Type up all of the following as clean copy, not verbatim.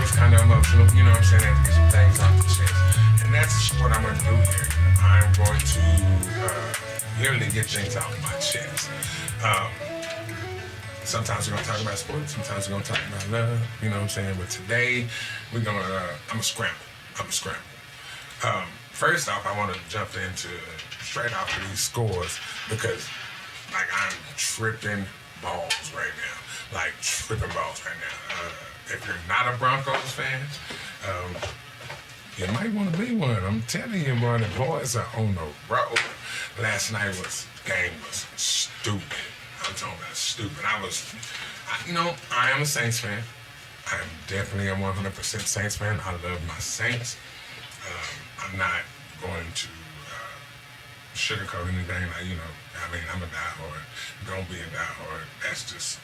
was kind of emotional, you know what I'm saying? I had to get some things off the chest. And that's what I'm going to do here. I'm going to literally get things off my chest. Um, Sometimes we're going to talk about sports, sometimes we're going to talk about love, you know what I'm saying? But today, I'm going to scramble. First off, I want to jump into straight off of these scores because, like, I'm tripping balls right now. Like, tripping balls right now. If you're not a Broncos fan, um, you might want to be one. I'm telling you, boy, the boys are on the road. Last night game was stupid. I'm talking about stupid. I am a Saints fan. I am definitely a 100% Saints fan. I love my Saints. I'm not going to sugarcoat anything. I'm a diehard. Don't be a diehard. That's just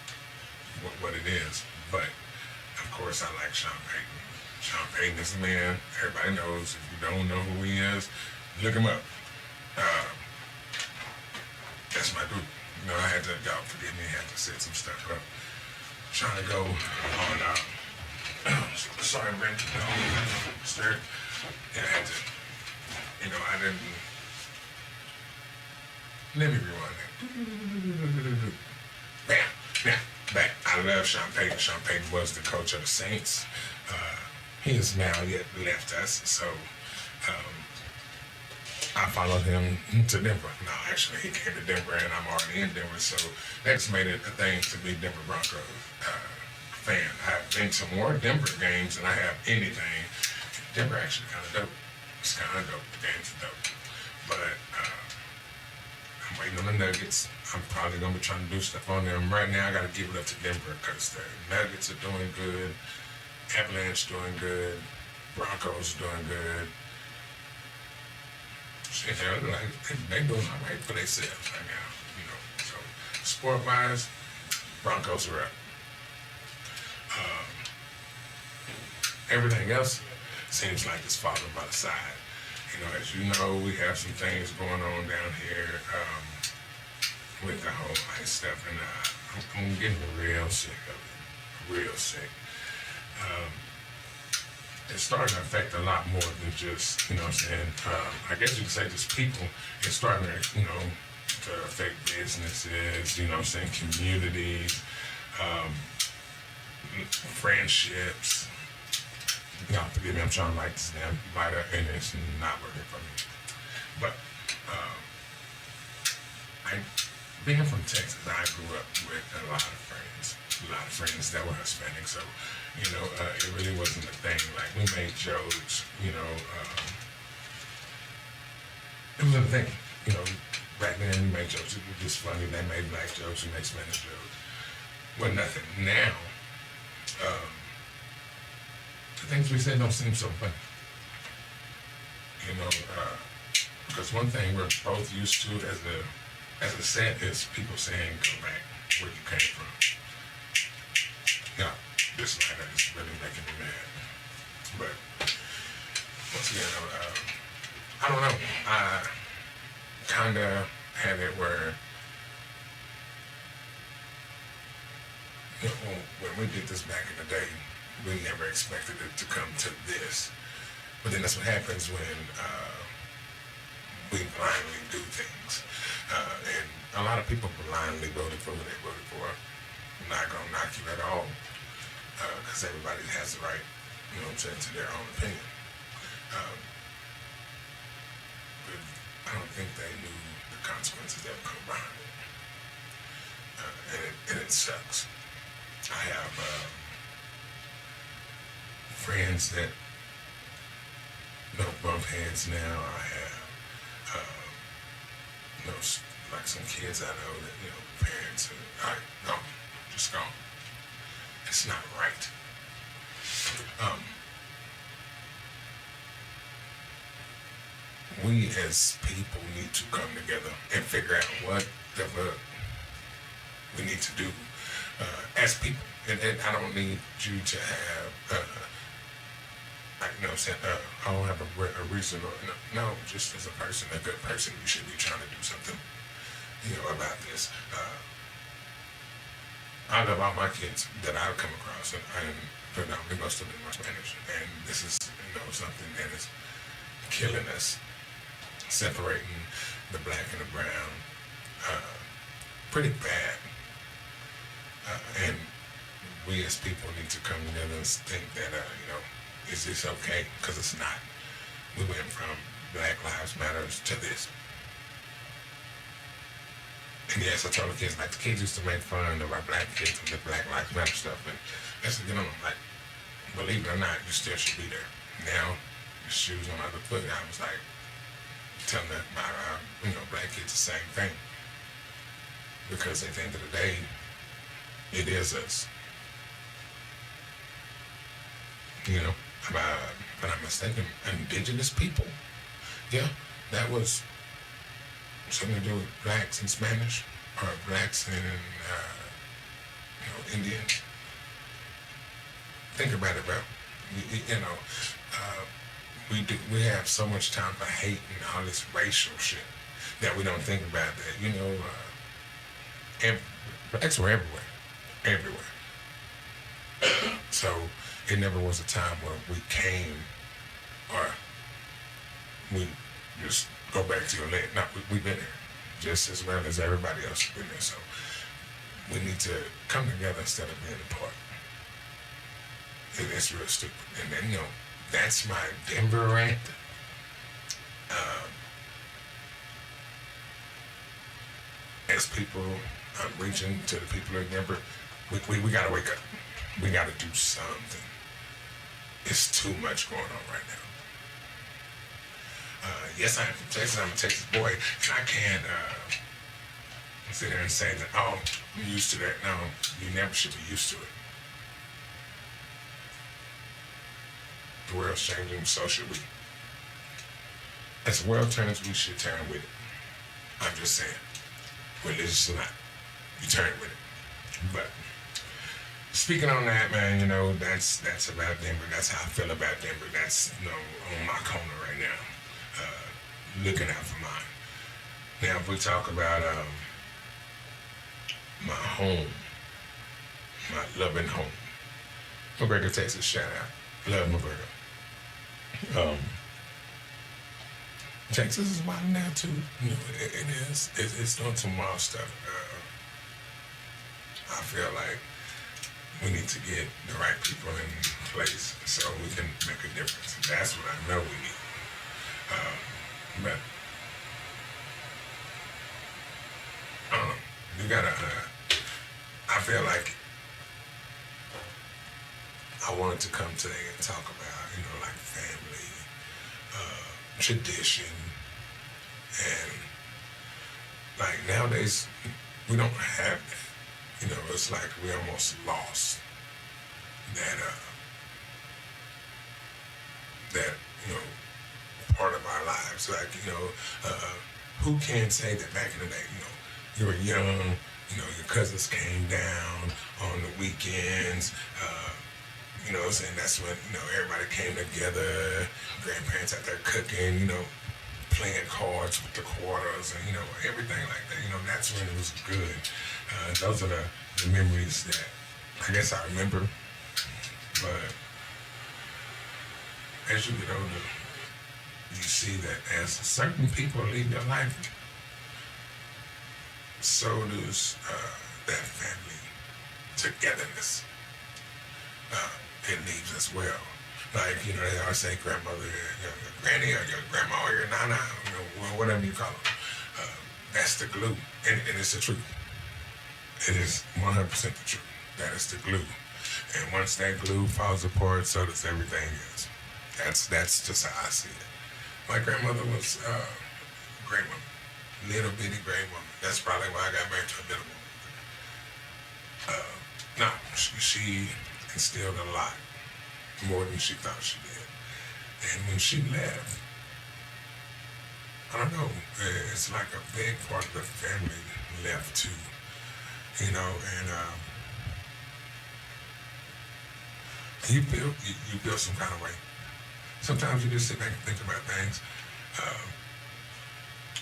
what it is. But, of course, I like Sean Payton. Sean Payton is a man. Everybody knows. If you don't know who he is, look him up. That's my dude. I had to, y'all forgive me, I had to set some stuff up. Trying to go on, sorry, Ranting, sir. Yeah, I had to, I didn't, let me rewind that. Bam, back. I love Sean Payton. Sean Payton was the coach of the Saints. He has now yet left us, so I followed him to Denver. No, actually, he came to Denver, and I'm already in Denver, so that's made it a thing to be Denver Broncos fan. I've been to more Denver games than I have anything. Denver actually kind of dope. It's kind of dope. The games are dope. But I'm waiting on the Nuggets. I'm probably going to be trying to do stuff on them. Right now, I got to give it up to Denver because the Nuggets are doing good. Avalanche doing good. Broncos doing good. Shit, they doing all right for themselves right now, So, sport-wise, Broncos are up. Everything else seems like it's falling by the side. As you know, we have some things going on down here with the whole ice stuff, and I'm getting real sick of it. Real sick. It's starting to affect a lot more than just, what I'm saying, I guess you could say just people. It's starting to, to affect businesses, what I'm saying, communities, friendships. Y'all forgive me, I'm trying to light this damn lighter and it's not working for me. But, being from Texas, I grew up with a lot of friends that were Hispanic, so, it really wasn't a thing. Like, we made jokes, it was a thing, back then we made jokes, it was just funny. They made black jokes, we made Spanish jokes. Well, nothing. Now, the things we said don't seem so funny. Because one thing we're both used to as a set is people saying, go back where you came from. Yeah, this line is really making me mad. But, once again, I don't know. I kind of had it where, when we did this back in the day, we never expected it to come to this. But then that's what happens when we blindly do things. And a lot of people blindly voted for who they voted for. I'm not going to knock you at all, because everybody has the right, to their own opinion. But I don't think they knew the consequences that would come behind it. And it sucks. I have friends that bump heads now. I have like some kids I know that parents are gone, just gone. It's not right. We as people need to come together and figure out what the fuck we need to do as people. And I don't need you to have, I don't have a reason or, no, just as a person, a good person, you should be trying to do something, about this. I love all my kids that I've come across, and predominantly most of them are Spanish. And this is, something that is killing us, separating the black and the brown, uh, pretty bad. And we as people need to come together and think that, is this okay? Because it's not. We went from Black Lives Matters to this. And yes, I told the kids, like, the kids used to make fun of our black kids and the Black Lives Matter stuff. And that's, like, believe it or not, you still should be there. Now, your shoes on the other foot, I was like, telling my, black kids the same thing. Because at the end of the day, it is us. If I'm not mistaken, indigenous people. Yeah, that was something to do with blacks in Spanish or blacks in, Indians. Think about it, bro. We have so much time for hate and all this racial shit that we don't think about that. And blacks were everywhere. So it never was a time where we came or we just go back to your land. No, we've been there just as well as everybody else has been there. So we need to come together instead of being apart. It's real stupid. And then, that's my Denver rant. As people, I'm reaching to the people in Denver. We gotta wake up. We gotta do something. It's too much going on right now. Yes, I'm from Texas. I'm a Texas boy, and I can't sit there and say that, oh, I'm used to that. No, you never should be used to it. The world's changing, so should we. As the world turns, we should turn with it. I'm just saying, religious or not, you turn with it. But speaking on that, man, that's about Denver. That's how I feel about Denver. That's on my corner right now. Looking out for mine. Now, if we talk about my home, my loving home, McGregor, Texas, shout out. Love McGregor. Texas is wild now too. It is. It's doing some wild stuff. I feel like we need to get the right people in place so we can make a difference. That's what I know we need. But you gotta. I feel like I wanted to come today and talk about, like family, tradition, and like nowadays we don't have that. It's like we almost lost that. That part of our lives. Like who can say that back in the day, you were young, your cousins came down on the weekends. What I'm saying? That's when, everybody came together, grandparents out there cooking, playing cards with the quarters and, everything like that. That's when it was good. Those are the memories that I guess I remember. But as you get older, you see that as certain people leave your life, so does that family togetherness. It leaves as well. Like, they always say grandmother, your granny or your grandma or your nana, whatever you call them. That's the glue. And it's the truth. It is 100% the truth. That is the glue. And once that glue falls apart, so does everything else. That's just how I see it. My grandmother was a great woman. Little bitty great woman. That's probably why I got married to a little woman. No, she instilled a lot, more than she thought she did. And when she left, I don't know, it's like a big part of the family left too, and you feel some kind of way. Sometimes you just sit back and think about things,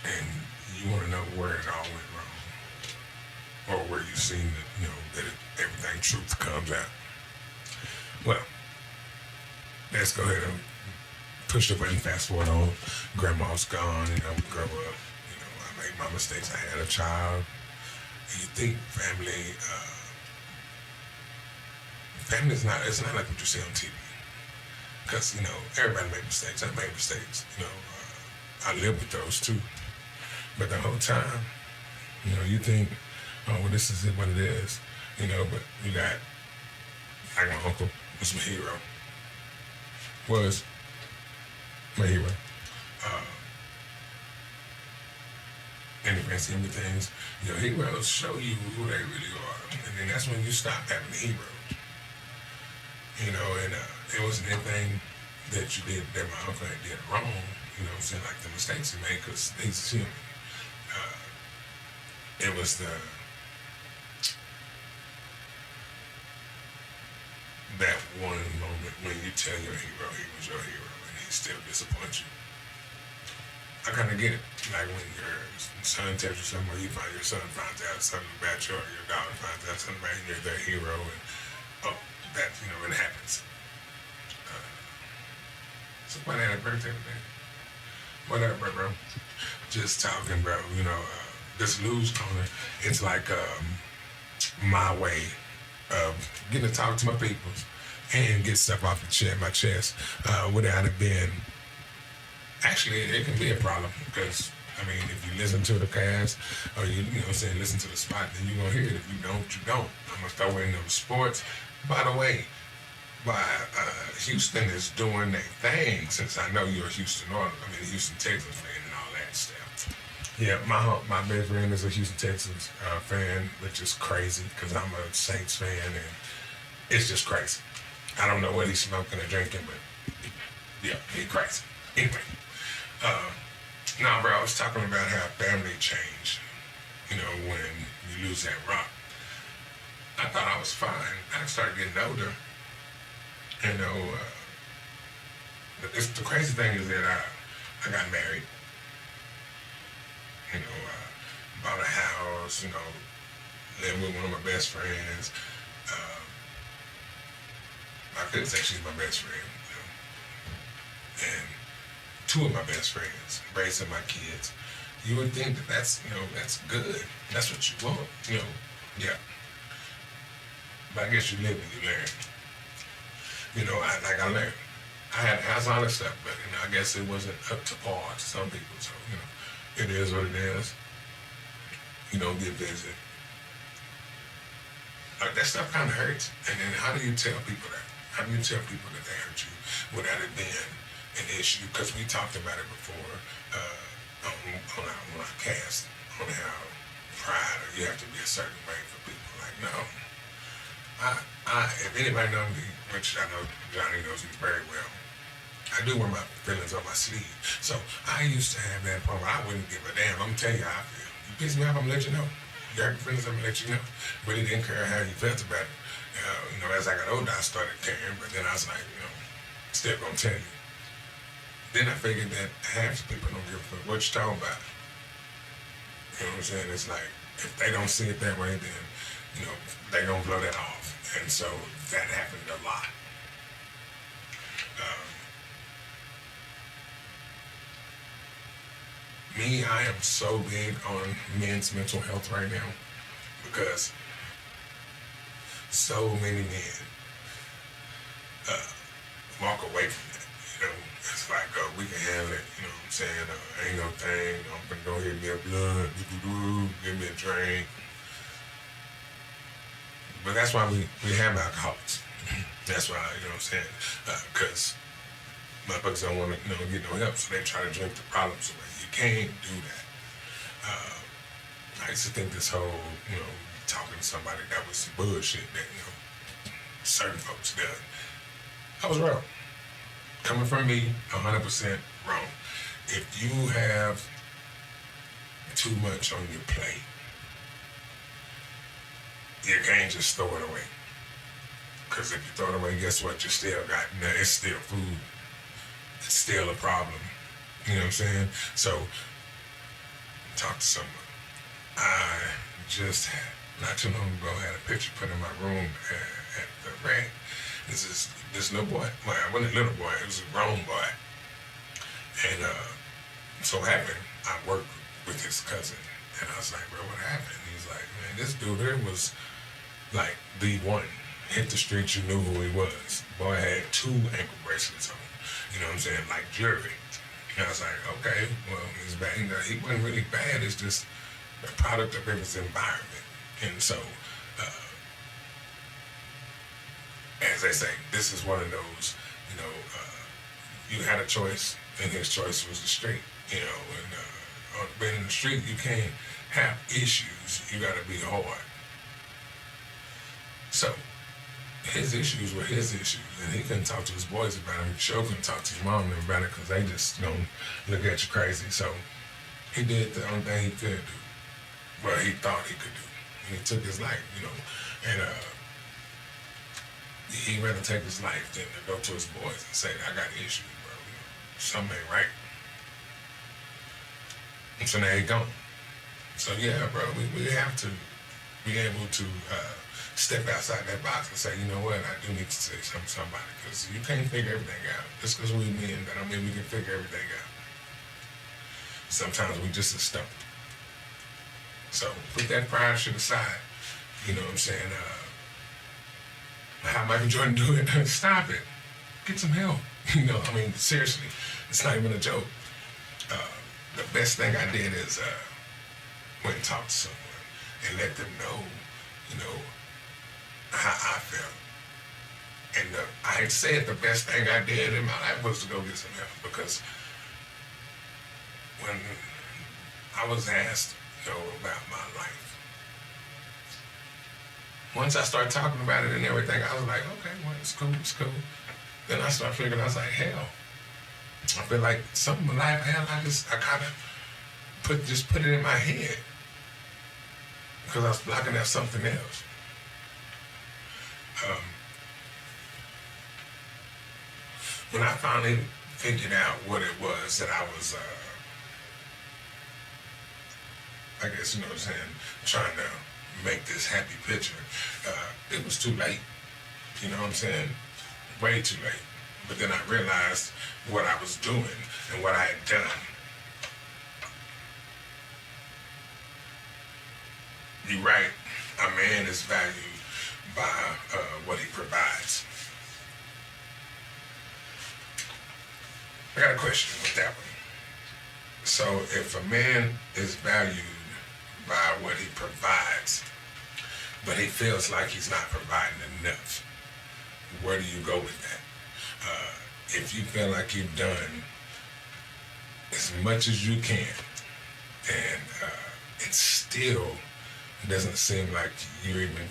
and you want to know where it all went wrong, or where you seen that, that it everything truth comes out. Well, let's go ahead and push the button, fast forward on. Grandma's gone, we grow up. I made my mistakes. I had a child. And you think family's not, it's not like what you see on TV. Because, everybody made mistakes. I made mistakes. I live with those too. But the whole time, you think, oh, well, this is it, what it is. But you got, like my uncle was my hero. Was my hero. And the fancy things, your heroes show you who they really are. And then that's when you stop having the heroes. And it wasn't anything that you did that my uncle had did wrong, like the mistakes he made, because he's human. It was that one moment when you tell your hero he was your hero and he still disappoints you. I kind of get it. Like when your son tells you something, or your son finds out something about you, or your daughter finds out something about you, you're their hero, and that, it happens. Somebody had a birthday today. Whatever, bro. Just talking, bro. This lose corner, it's like my way of getting to talk to my people and get stuff off my chest without it being. Actually, it can be a problem because, if you listen to the cast or listen to the spot, then you're going to hear it. If you don't, you don't. I'm going to throw in those sports. By the way, Houston is doing their thing, since I know you're a Houston Houston Texans fan and all that stuff. Yeah, my best friend is a Houston Texans fan, which is crazy because I'm a Saints fan, and it's just crazy. I don't know what he's smoking or drinking, but yeah, he's crazy. Anyway. Bro, I was talking about how family changed, when you lose that rock. I thought I was fine. I started getting older. The crazy thing is that I got married. Bought a house, lived with one of my best friends. I could say she's my best friend. And two of my best friends, raising my kids. You would think that that's good. That's what you want, yeah. But I guess you live and you learn. I learned. I had hands-on and stuff, but I guess it wasn't up to par to some people. So, it is what it is. Get visit. That stuff kind of hurts. And then how do you tell people that? How do you tell people that they hurt you without it being an issue? Because we talked about it before on our cast, on how pride, or you have to be a certain way for people. Like, no. If anybody knows me, which I know Johnny knows me very well, I do wear my feelings on my sleeve. So I used to have that point where I wouldn't give a damn. I'm going to tell you how I feel. You piss me off, I'm going to let you know. You hurt your feelings, I'm going to let you know. Really didn't care how you felt about it. As I got older, I started caring, but then I was like, still going to tell you. Then I figured that half the people don't give a fuck what you're talking about. You know what I'm saying? It's like, if they don't see it that way, then, they going to blow that off. And so that happened a lot. Me, I am so big on men's mental health right now because so many men walk away from it. It's like, we can handle it. You know what I'm saying? Ain't no thing. I'm gonna go hit me a blunt, give me a drink. But that's why we have alcoholics. That's why, you know what I'm saying? Because motherfuckers don't want to, get no help, so they try to drink the problems away. You can't do that. I used to think this whole, talking to somebody, that was some bullshit that, certain folks done. I was wrong. Coming from me, 100% wrong. If you have too much on your plate, you can't just throw it away. Because if you throw it away, guess what? You still got, it's still food. It's still a problem. You know what I'm saying? So, talk to someone. I just not too long ago, I had a picture put in my room at the rank. This little boy. Well, it wasn't a little boy. It was a grown boy. And so happened, I worked with his cousin. And I was like, bro, what happened? He's like, man, this dude there was like the one. Hit the streets, you knew who he was. Boy had 2 ankle bracelets on. You know what I'm saying? Like jewelry. And I was like, okay, well, he's bad. He wasn't really bad. It's just a product of his environment. And so, as they say, this is one of those, you had a choice, and his choice was the street. And being in the street, you can't have issues. You got to be hard. So, his issues were his issues, and he couldn't talk to his boys about it. He sure couldn't talk to his mom about it because they just, look at you crazy. So, he did the only thing he could do. Well, he thought he could do. And he took his life, and he'd rather take his life than to go to his boys and say, I got issues, bro. Something ain't right. And so now he gone. So yeah, bro, we have to be able to step outside that box and say, you know what, I do need to say something to somebody, because you can't figure everything out. Just because we men, that don't mean we can figure everything out. Sometimes we just are stumped. So put that pride shit aside. You know what I'm saying? How Michael Jordan do it? Stop it. Get some help. Seriously, it's not even a joke. The best thing I did is went and talked to someone and let them know, how I felt. And I said the best thing I did in my life was to go get some help, because when I was asked, about my life, once I started talking about it and everything, I was like, okay, well, it's cool. Then I started figuring, I was like, hell, I feel like something in life, I kind of put it in my head, because I was blocking out something else. When I finally figured out what it was that I was, I guess, trying to make this happy picture, it was too late. You know what I'm saying? Way too late. But then I realized what I was doing and what I had done. You're right. A man is valued by what he provides. I got a question with that one. So if a man is valued by what he provides, but he feels like he's not providing enough, where do you go with that? If you feel like you've done as much as you can, and it still doesn't seem like you even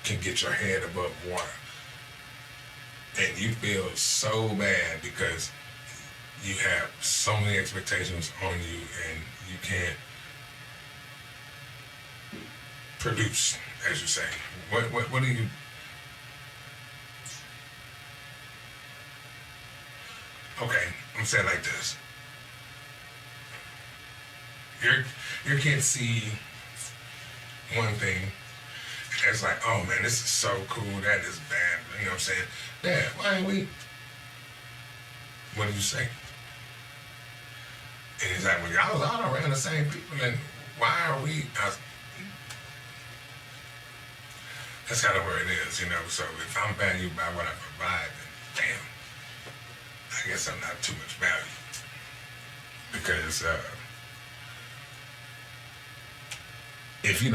can get your head above water, and you feel so bad because you have so many expectations on you and you can't produce, as you say, what do you? Okay, I'm saying like this. Your kids see one thing, and it's like, oh man, this is so cool, that is bad. You know what I'm saying? Dad, why ain't we? What did you say? And he's like, well, y'all was all around the same people, and why are we? That's kind of where it is, So if I'm valued by what I provide, then damn, I guess I'm not too much value. Because if you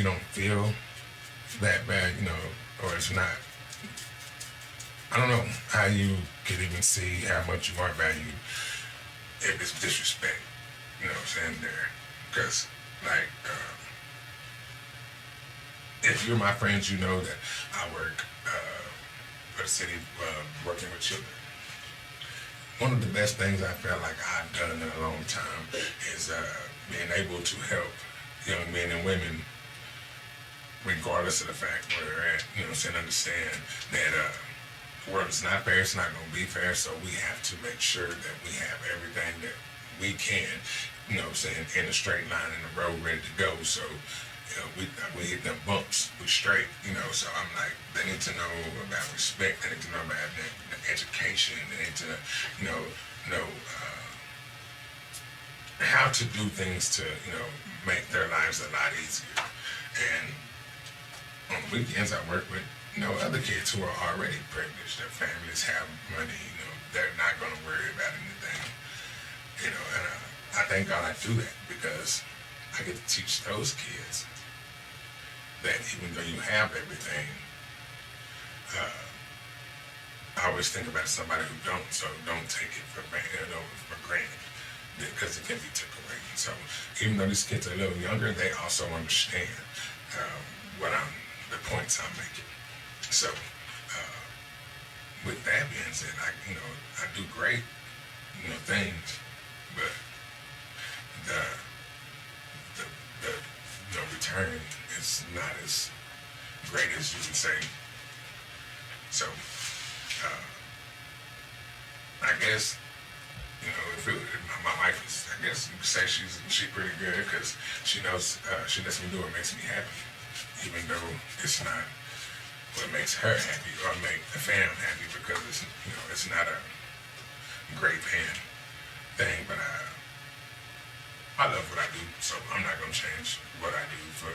don't feel that bad, or it's not, I don't know how you can even see how much you are valued if it's disrespect, you know what I'm saying, there. Because, like, if you're my friends, you know that I work for the city working with children. One of the best things I felt like I've done in a long time is being able to help young men and women, regardless of the fact where they're at, understand that the world is not fair, it's not going to be fair, so we have to make sure that we have everything that we can, in a straight line in the road ready to go. So we hit them bumps, we straight, so I'm like, they need to know about respect, they need to know about the education, they need to, know how to do things to, make their lives a lot easier. And on the weekends, I work with, other kids who are already privileged. Their families have money, they're not going to worry about anything, and I thank God I do that because I get to teach those kids that even though you have everything, I always think about somebody who don't, so don't take it for granted because it can be took away. So even though these kids are a little younger, they also understand the points I'm making. So with that being said, I do great, things, but the return is not as great as you would say. So I guess my wife is, I guess you could say she's pretty good because she knows she lets me do what makes me happy, even though it's not what makes her happy or make the fam happy because it's not a great paying thing, but I love what I do, so I'm not gonna change what I do for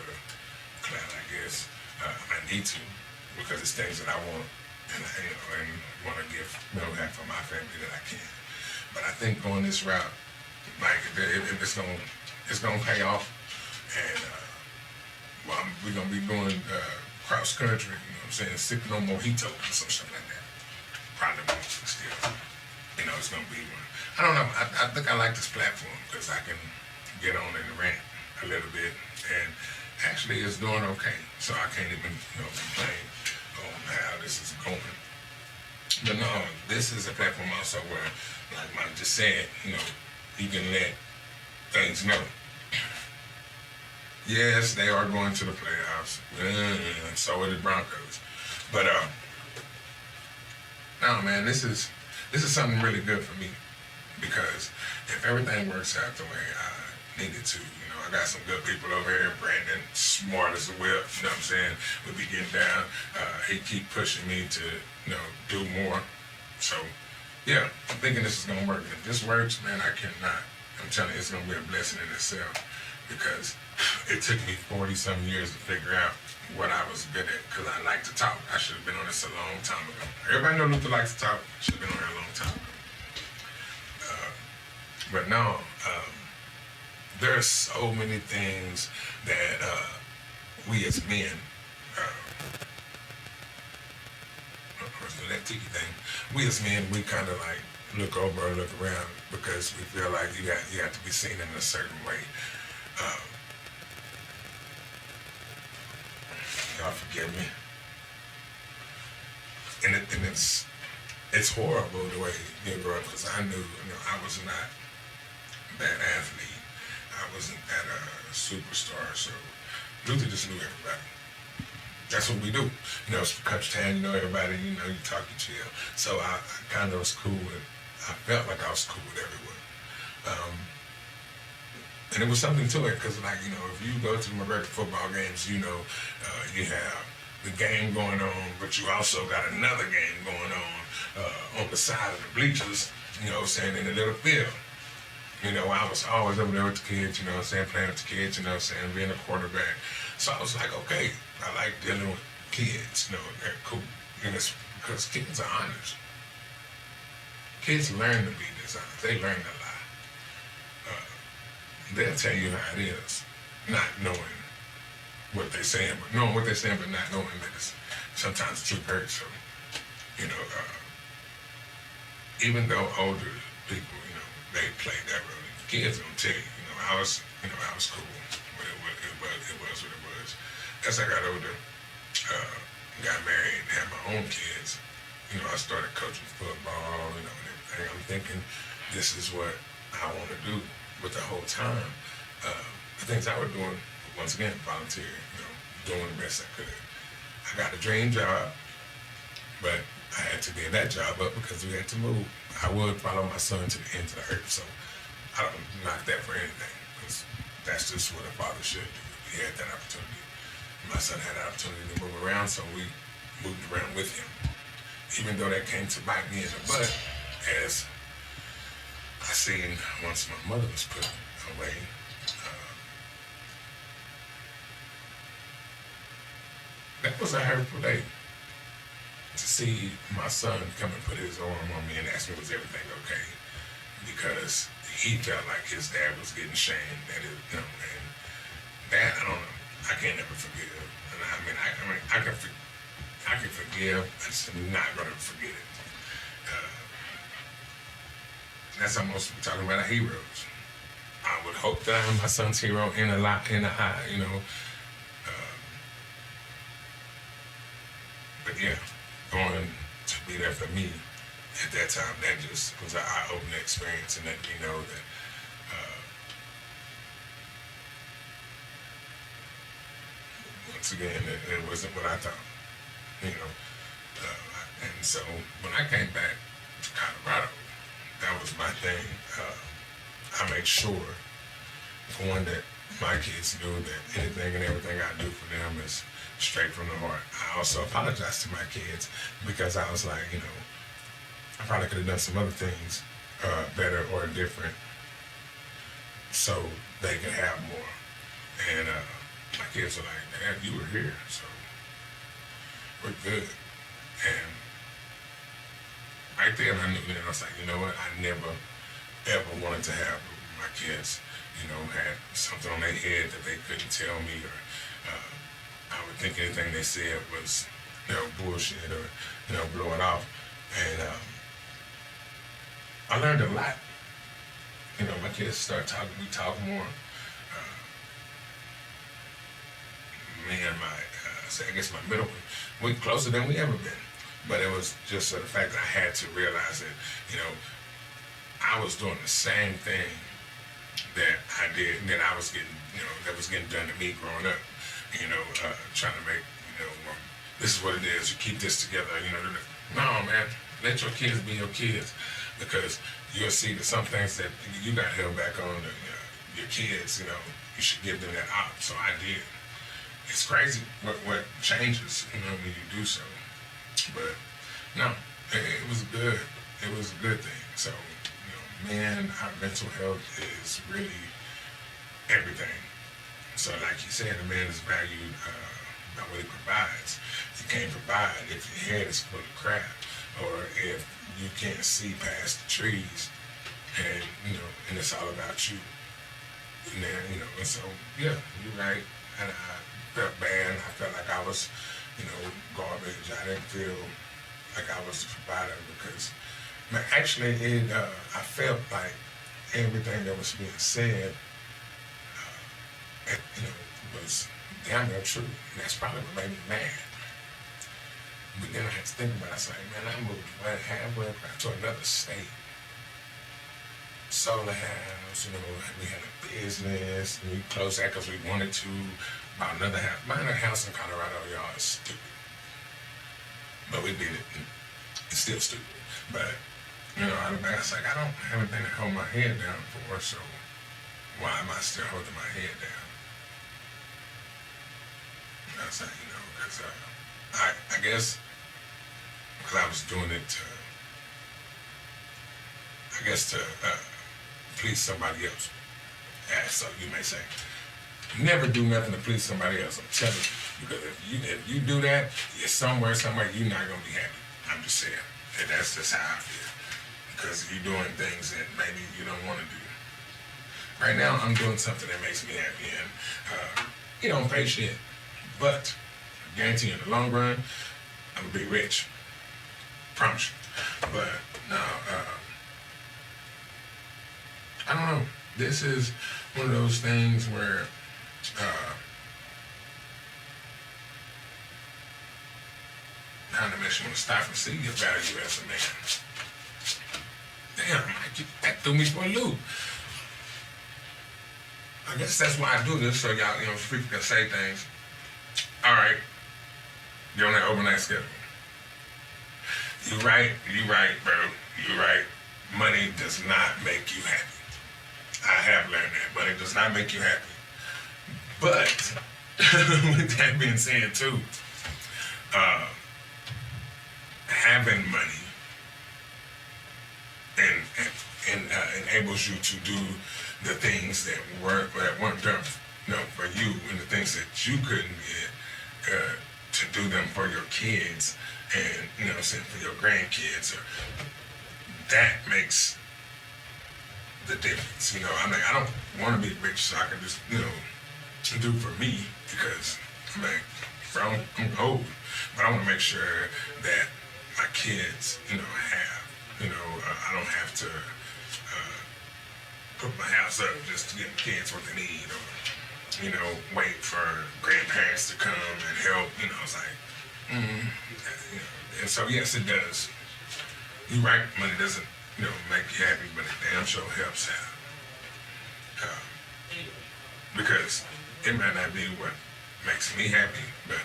clout. I guess I need to because it's things that I want and want to give back for my family that I can. But I think going this route, like it's gonna pay off, and we're gonna be doing cross country. Sipping on mojitos or something like that. Probably more still. It's gonna be one. I don't know. I think I like this platform because I can get on and rant a little bit, and actually it's doing okay. So I can't even complain on how this is going. But no, this is a platform also where, like Mike just said, you can let things know. Yes, they are going to the playoffs. And so are the Broncos. But no, man, this is something really good for me because if everything works out the way I need it to, I got some good people over here. Brandon, smart as a whip. You know what I'm saying? We'll be getting down. He keep pushing me to, do more. So, yeah, I'm thinking this is gonna work. If this works, man, I'm telling you, it's gonna be a blessing in itself because it took me 40-some years to figure out what I was good at because I like to talk. I should have been on this a long time ago. Everybody know Luther likes to talk. Should have been on here a long time ago. But no, there are so many things that we as men, that tiki thing, we as men, we kind of like look over or look around because we feel like you have to be seen in a certain way. Y'all forgive me. And it's horrible the way you grow up because I knew, I was not that athlete. I wasn't that superstar. So Luther just knew everybody. That's what we do. Coach Tan, everybody, you talk, you chill. So I kind of was cool with, I felt like I was cool with everyone. And it was something to it because, if you go to McGregor football games, you have the game going on, but you also got another game going on the side of the bleachers, in the little field. I was always over there with the kids, playing with the kids, being a quarterback. So I was like, okay, I like dealing with kids, they're cool. Because kids are honest. Kids learn to be dishonest. They learn a lot. They'll tell you how it is, not knowing what they're saying, but knowing what they're saying, but not knowing that sometimes the truth hurts. So, even though older people, they play that role, the kids don't tell you. I was cool, but it was what it was. As I got older, got married, had my own kids. I started coaching football, and everything. I'm thinking this is what I want to do. But the whole time, the things I was doing, once again, volunteer, doing the best I could. I got a dream job, but I had to give that job up because we had to move. I would follow my son to the ends of the earth, so I don't knock that for anything because that's just what a father should do. he had that opportunity. My son had the opportunity to move around, so we moved around with him. Even though that came to bite me in the butt, as I seen once my mother was put away. That was a hurtful day to see my son come and put his arm on me and ask me was everything okay, because he felt like his dad was getting shamed at his, and that I don't know. I can't ever forgive. And I can forgive. I'm just not gonna forget it. That's almost talking about heroes. I would hope that I'm my son's hero in the eye, But yeah, going to be there for me at that time, that just was an eye-opening experience, and let me know that once again, it wasn't what I thought, And so when I came back to Colorado, that was my thing. I made sure, for one, that my kids knew that anything and everything I do for them is straight from the heart. I also apologized to my kids because I was like, I probably could have done some other things better or different so they could have more. And my kids were like, Dad, you were here, so we're good. And right there, I knew that. I was like, you know what? I never, ever wanted to have my kids, had something on their head that they couldn't tell me, or I would think anything they said was, bullshit, or, blow it off. And I learned a lot. My kids started talking, we talk more. Me and I guess my middle one, we're closer than we ever been. But it was just the fact that I had to realize that, I was doing the same thing that I did, and that I was getting, that was getting done to me growing up. Trying to make, this is what it is. You keep this together. No, man, let your kids be your kids, because you'll see that some things that you got held back on your kids. You should give them that out. So I did. It's crazy what changes, when you do so. But no, it was good. It was a good thing. So, our mental health is really everything. So like you said, a man is valued by what he provides. You can't provide if your head is full of crap, or if you can't see past the trees, and and it's all about you. And then, and so yeah, you're right. And I felt bad. I felt like I was, garbage. I didn't feel like I was the provider, because actually I felt like everything that was being said was damn near true. And that's probably what made me mad. But then I had to think about it. I was like, man, I moved halfway across to another state. Sold a house, we had a business, and we closed that because we wanted to. About another house. Buying a house in Colorado, y'all, is stupid. But we did it. It's still stupid. But, I was like, I don't have anything to hold my head down for, so why am I still holding my head down? And I was like, because I guess because I was doing it to please somebody else. Yeah, so you may say, never do nothing to please somebody else. I'm telling you, because if you do that, you're somewhere you're not gonna be happy. I'm just saying, and that's just how I feel, because you're doing things that maybe you don't want to do. Right now, I'm doing something that makes me happy, and you don't pay shit, but I guarantee you in the long run, I'm gonna be rich. Promise you. But no, I don't know. This is one of those things where kind of makes you want to stop and see your value as a man. Damn, that threw me for a loop. I guess that's why I do this, so y'all, people can say things. All right, you're on that overnight schedule. You right, bro. You right. Money does not make you happy. I have learned that. Money does not make you happy. But with that being said too, uh, having money enables you to do the things that weren't done, for you, and the things that you couldn't get, to do them for your kids, and for your grandkids. Or that makes the difference. I don't want to be rich so I can just do for me, because I'm old, but I want to make sure that my kids have. I don't have to put my house up just to give kids what they need, or wait for grandparents to come and help. It's like, and so yes, it does. You're right. Money doesn't make you happy, but it damn sure helps out. Because it might not be what makes me happy, but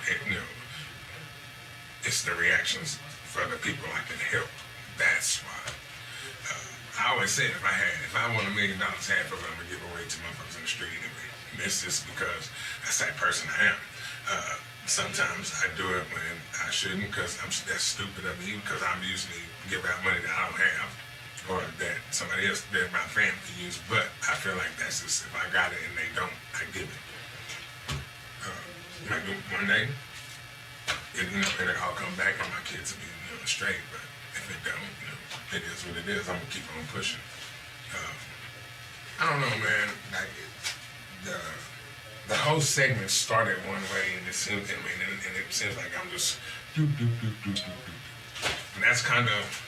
it's the reactions for the people I can help. That's why. I always said if I want $1 million, half of it I'm gonna give away to motherfuckers in the street anyway. And it's just because that's that person I am. Sometimes I do it when I shouldn't, because that's stupid of me, because I'm usually give out money that I don't have, or that somebody else, that my family can use. But I feel like that's just, if I got it and they don't, I give it. Maybe one day, it'll all come back and my kids will be straight. But if it don't, it is what it is. I'm gonna keep on pushing. I don't know, man. Like the whole segment started one way, and it seems, and it seems like I'm just do. And that's kind of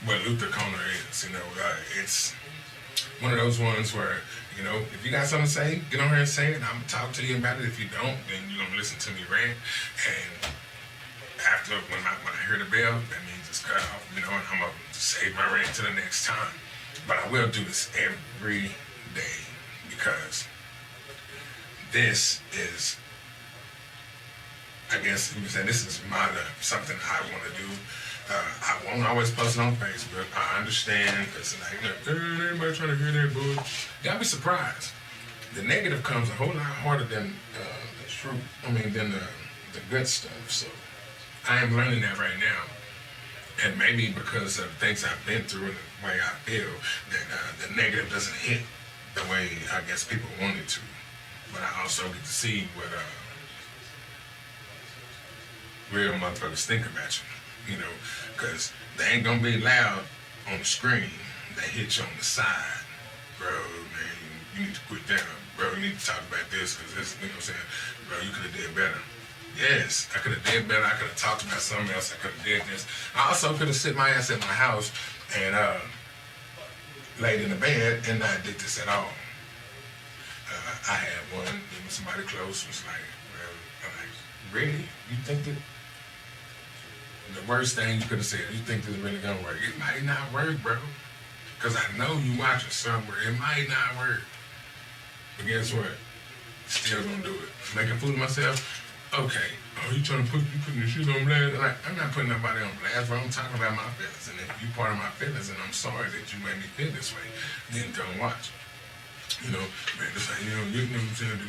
what Luther Corner is. It's one of those ones where if you got something to say, get on here and say it. I'm gonna talk to you about it. If you don't, then you're gonna listen to me rant. And after when I hear the bell, that means it's cut off. And I'm gonna save my rant to the next time. But I will do this every day, because this is, I guess you can say, this is something I want to do. I won't always post it on Facebook. I understand, because everybody trying to hear that bull. Y'all be surprised. The negative comes a whole lot harder than the truth. Than the good stuff. So I am learning that right now. And maybe because of things I've been through and the way I feel, that the negative doesn't hit the way I guess people want it to. But I also get to see what real motherfuckers think about you. Because they ain't gonna be loud on the screen. They hit you on the side. Bro, man, you need to quit that. Bro, you need to talk about this, because this, what I'm saying? Bro, you could have did better. Yes, I could have did better. I could have talked about something else. I could have did this. I also could have sit my ass at my house and laid in the bed and not did this at all. I had one, somebody close was like, well, I'm like, really? You think that the worst thing you could have said, you think this is really gonna work? It might not work, bro. Because I know you watching somewhere. It might not work. But guess what? Still gonna do it. Making a fool of myself? Okay. Oh, you putting the shit on blast? Like, I'm not putting nobody on blast, bro. I'm talking about my feelings. And if you part of my feelings and I'm sorry that you made me feel this way, then don't watch. Man, this like, you know what I'm saying?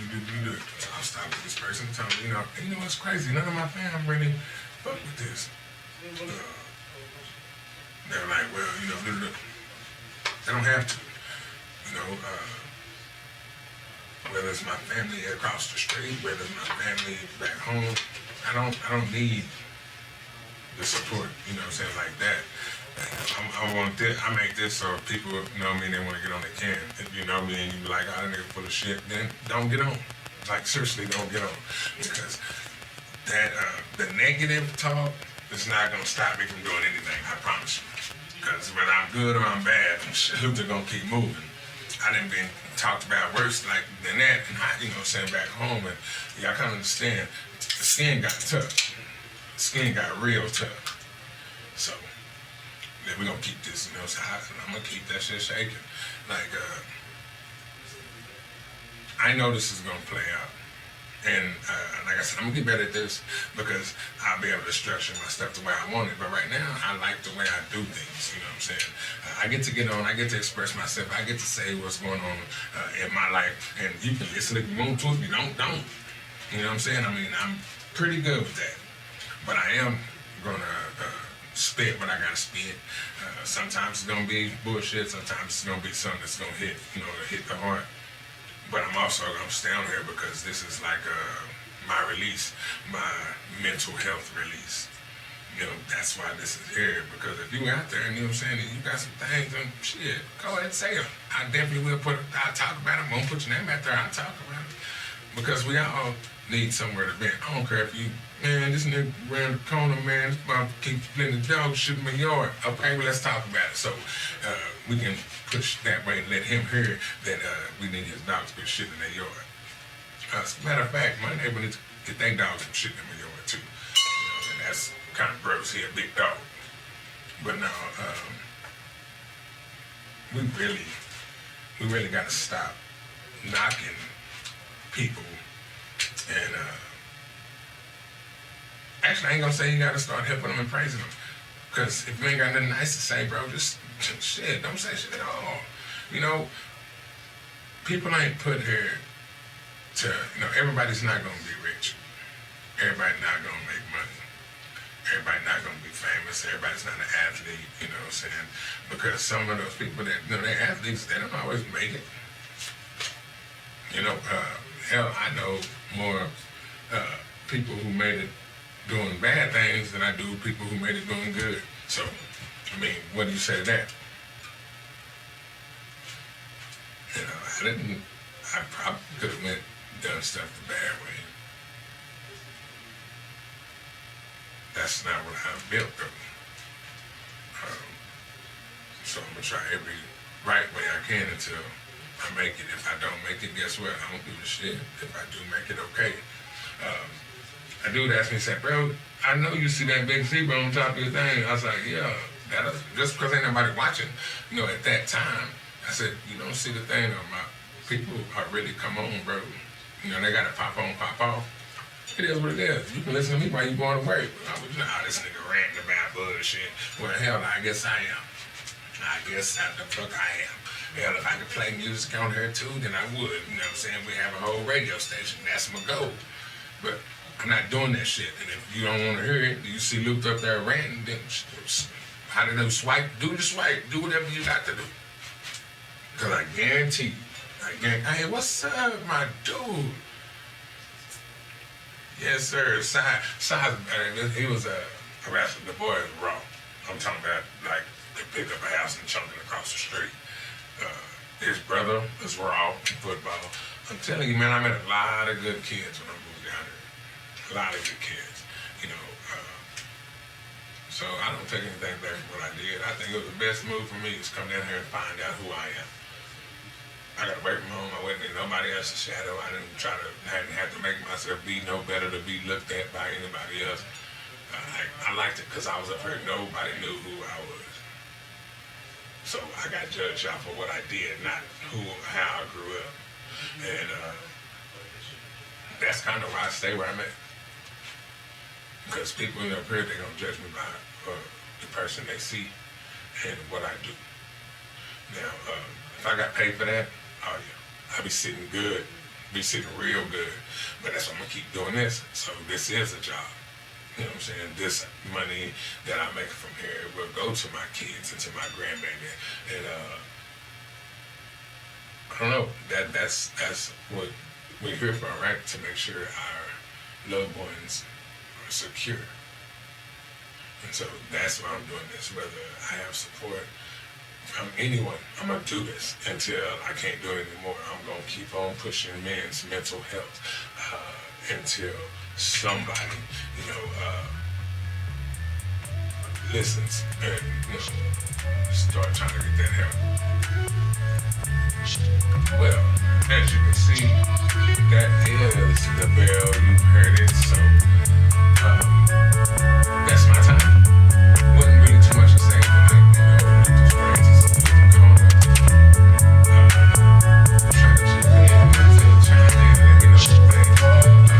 Do. So I'll stop with this person and tell them, and what's crazy? None of my family really fuck with this. They're like, well, they don't have to. Whether it's my family across the street, whether it's my family back home, I don't need the support, like that. I make this so people, they want to get on, they can. If you know me and you be like, that nigga full of shit, then don't get on. Like, seriously, don't get on. Because that, the negative talk is not going to stop me from doing anything, I promise you. Because whether I'm good or I'm bad, they're going to keep moving. I done been talked about worse than that, and back home, and y'all kind of understand, the skin got tough. The skin got real tough. So, we're going to keep this, so I'm going to keep that shit shaking. I know this is going to play out. And like I said, I'm gonna get better at this because I'll be able to structure my stuff the way I want it. But right now, I like the way I do things. You know what I'm saying? I get to get on, I get to express myself, I get to say what's going on in my life. And you can listen if you want to. If you don't. You know what I'm saying? I mean, I'm pretty good with that. But I am gonna spit what I gotta spit. Sometimes it's gonna be bullshit. Sometimes it's gonna be something that's gonna hit, hit the heart. But I'm also gonna stay on here because this is like my release, my mental health release. That's why this is here. Because if you out there and you know what I'm saying, and you got some things and shit, go ahead and say them. I definitely will I'll talk about it. I won't put your name out there. I'll talk about it. Because we all need somewhere to be. I don't care if you, man, this nigga around the corner, man, this motherfucker keep letting the dog shoot in my yard. Okay, well, let's talk about it. So we can push that way and let him hear that we need his dogs to be shit in their yard. As a matter of fact, my neighbor needs to get their dogs from shit in my yard too. And that's kind of gross. He a big dog. But no, we really got to stop knocking people. And actually, I ain't gonna say you gotta start helping them and praising them. Because if you ain't got nothing nice to say, bro, just shit, don't say shit at all. People ain't put here to, everybody's not gonna be rich. Everybody's not gonna make money. Everybody's not gonna be famous. Everybody's not an athlete, you know what I'm saying? Because some of those people that, they're athletes, they don't always make it. Hell, I know more people who made it doing bad things than I do people who made it doing good. So, I mean, what do you say to that? I probably could have done stuff the bad way. That's not what I built though. So I'm gonna try every right way I can until I make it. If I don't make it, guess what? I don't give a shit. If I do make it, okay. A dude asked me, said, bro, I know you see that big zebra on top of your thing. I was like, yeah, just because ain't nobody watching, at that time. I said, you don't see the thing on my people are really come on, bro. They got to pop on, pop off. It is what it is. You can listen to me while you going to work. I was, this nigga ranting about bullshit. Well, hell, I guess I am. I guess the fuck I am. Hell, if I could play music on here too, then I would. You know what I'm saying? We have a whole radio station. That's my goal. But I'm not doing that shit. And if you don't want to hear it, you see Luke up there ranting, then how do they swipe? Do the swipe. Do whatever you got to do. Because I guarantee you, hey, what's up, my dude? Yes, sir. Size, he was a wrestler. The boy is raw. I'm talking about, like, they picked up a house and chunked it across the street. His brother was raw in football. I'm telling you, man, I met a lot of good kids when I moved down here. A lot of good kids, So I don't take anything back from what I did. I think it was the best move for me is come down here and find out who I am. I got away from home. I wasn't in nobody else's shadow. I didn't have to make myself be no better to be looked at by anybody else. I liked it because I was up here. Nobody knew who I was. So I got judged off of what I did, not how I grew up. And that's kind of why I stay where I'm at. Because people in up here, they're going to judge me by the person they see and what I do. Now, if I got paid for that, oh yeah, I'll be sitting good, be sitting real good. But that's why I'm going to keep doing this. So this is a job. You know what I'm saying? This money that I make from here will go to my kids and to my grandbaby. And I don't know. That's what we're here for, right? To make sure our loved ones are secure. And so that's why I'm doing this. Whether I have support from anyone, I'm gonna do this until I can't do it anymore. I'm gonna keep on pushing men's mental health until somebody, listens and start trying to get that help. Well, as you can see, that is the bell. You've heard it, so that's my time. Wasn't really too much to say, but just practice in the corner. Trying to chip in, chime in, let me know what you think.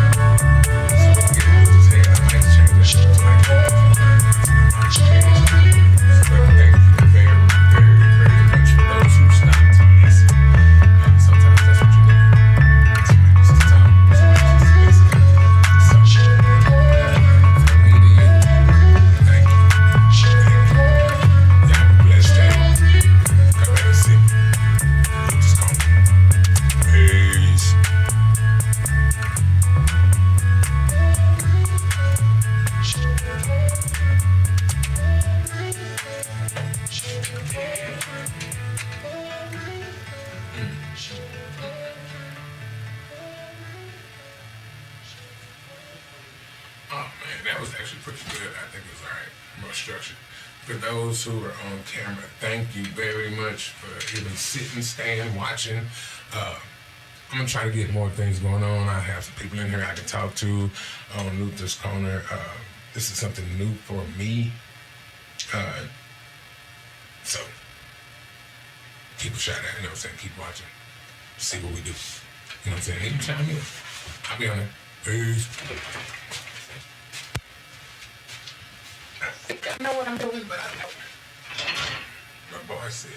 For those who are on camera, thank you very much for even sitting, staying, watching. I'm gonna try to get more things going on. I have some people in here I can talk to on Luther's Corner. This is something new for me. So keep a shout out, you know what I'm saying? Keep watching. See what we do. You know what I'm saying? Anytime you. I'll be on it. Peace. I think I know what I'm doing, but I don't. My boy said.